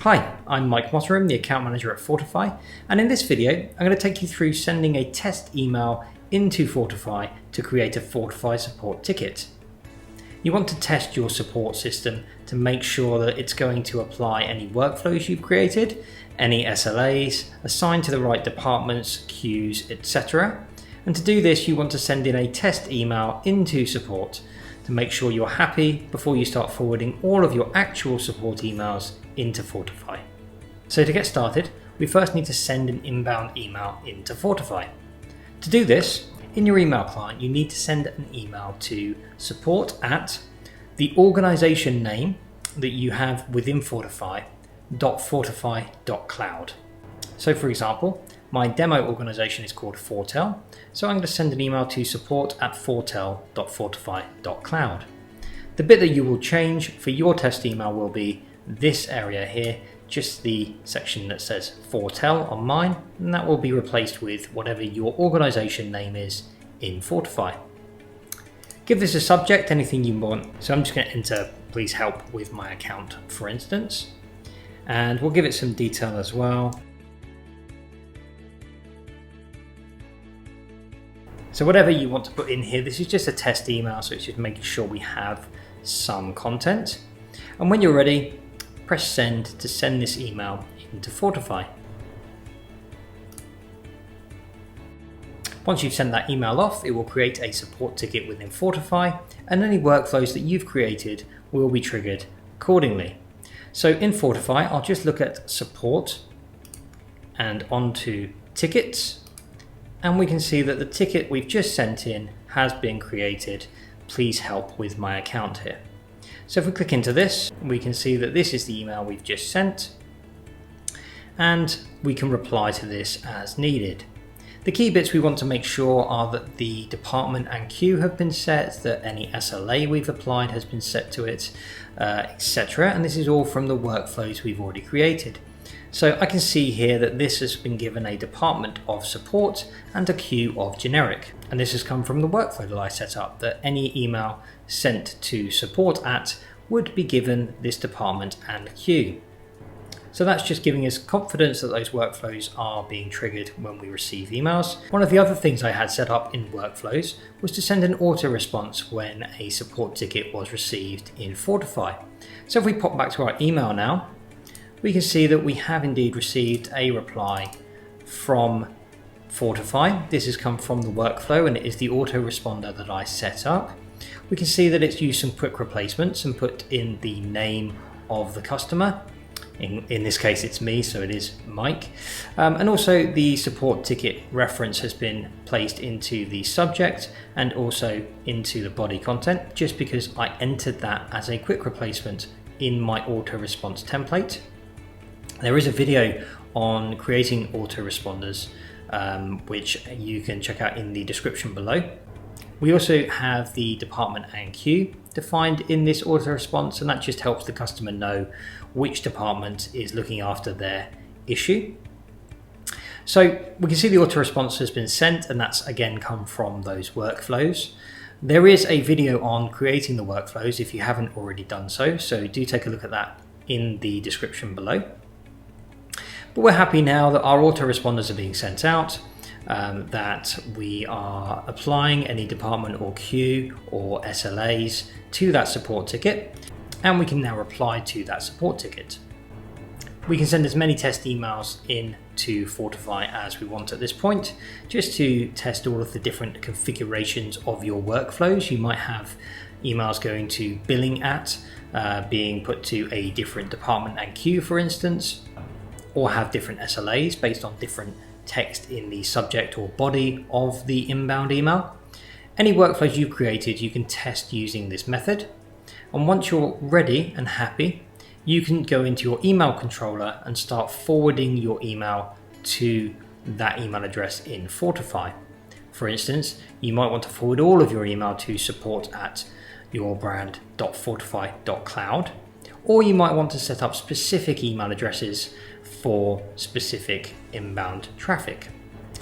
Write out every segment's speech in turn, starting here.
Hi, I'm Mike Motterim, the account manager at Fortifi, and in this video I'm going to take you through sending a test email into Fortifi to create a Fortifi support ticket. You want to test your support system to make sure that it's going to apply any workflows you've created, any SLAs, assign to the right departments, queues, etc. And to do this, you want to send in a test email into support to make sure you're happy before you start forwarding all of your actual support emails into Fortifi. So to get started, we first need to send an inbound email into Fortifi. To do this, in your email client, you need to send an email to support at the organization name that you have within Fortifi.fortifi.cloud. So for example, my demo organization is called Fortel, so I'm going to send an email to support at fortel.fortifi.cloud. The bit that you will change for your test email will be this area here, just the section that says Fortel on mine, and that will be replaced with whatever your organization name is in Fortifi. Give this a subject, anything you want. So I'm just going to enter please help with my account, for instance, and we'll give it some detail as well. So whatever you want to put in here, this is just a test email, so it's just making sure we have some content. And when you're ready, press send to send this email into Fortifi. Once you've sent that email off, it will create a support ticket within Fortifi, and any workflows that you've created will be triggered accordingly. So in Fortifi, I'll just look at support and onto tickets, and we can see that the ticket we've just sent in has been created. Please help with my account here. So if we click into this, we can see that this is the email we've just sent, and we can reply to this as needed. The key bits we want to make sure are that the department and queue have been set, that any SLA we've applied has been set to it, etc. And this is all from the workflows we've already created. So I can see here that this has been given a department of support and a queue of generic. And this has come from the workflow that I set up, that any email sent to support at would be given this department and queue. So that's just giving us confidence that those workflows are being triggered when we receive emails. One of the other things I had set up in workflows was to send an auto response when a support ticket was received in Fortifi. So if we pop back to our email now, we can see that we have indeed received a reply from Fortifi. This has come from the workflow and it is the autoresponder that I set up. We can see that it's used some quick replacements and put in the name of the customer. In this case it's me, so it is Mike. And also the support ticket reference has been placed into the subject and also into the body content, just because I entered that as a quick replacement in my auto response template. There is a video on creating autoresponders, which you can check out in the description below. We also have the department and queue defined in this auto-response, and that just helps the customer know which department is looking after their issue. So we can see the auto-response has been sent, and that's again come from those workflows. There is a video on creating the workflows if you haven't already done so, so do take a look at that in the description below. But we're happy now that our autoresponders are being sent out, that we are applying any department or queue or SLAs to that support ticket, and we can now reply to that support ticket. We can send as many test emails in to Fortifi as we want at this point, just to test all of the different configurations of your workflows. You might have emails going to billing at, being put to a different department and queue, for instance, or have different SLAs based on different text in the subject or body of the inbound email. Any workflows you've created, you can test using this method. And once you're ready and happy, you can go into your email controller and start forwarding your email to that email address in Fortifi. For instance, you might want to forward all of your email to support at yourbrand.fortifi.cloud, or you might want to set up specific email addresses for specific inbound traffic.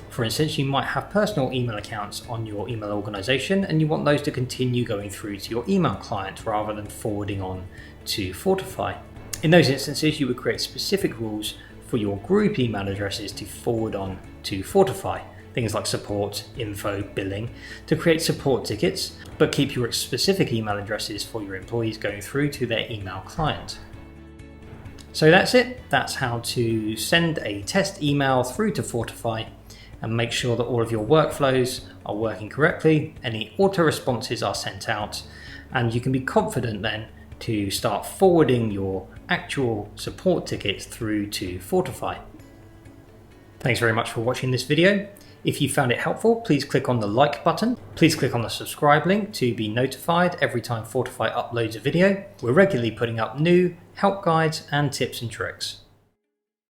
For instance, you might have personal email accounts on your email organization and you want those to continue going through to your email client rather than forwarding on to Fortifi. In those instances, you would create specific rules for your group email addresses to forward on to Fortifi, things like support, info, billing, to create support tickets, but keep your specific email addresses for your employees going through to their email client. So that's it. That's how to send a test email through to Fortifi and make sure that all of your workflows are working correctly, any auto responses are sent out, and you can be confident then to start forwarding your actual support tickets through to Fortifi. Thanks very much for watching this video. If you found it helpful, please click on the like button. Please click on the subscribe link to be notified every time Fortifi uploads a video. We're regularly putting up new help guides and tips and tricks.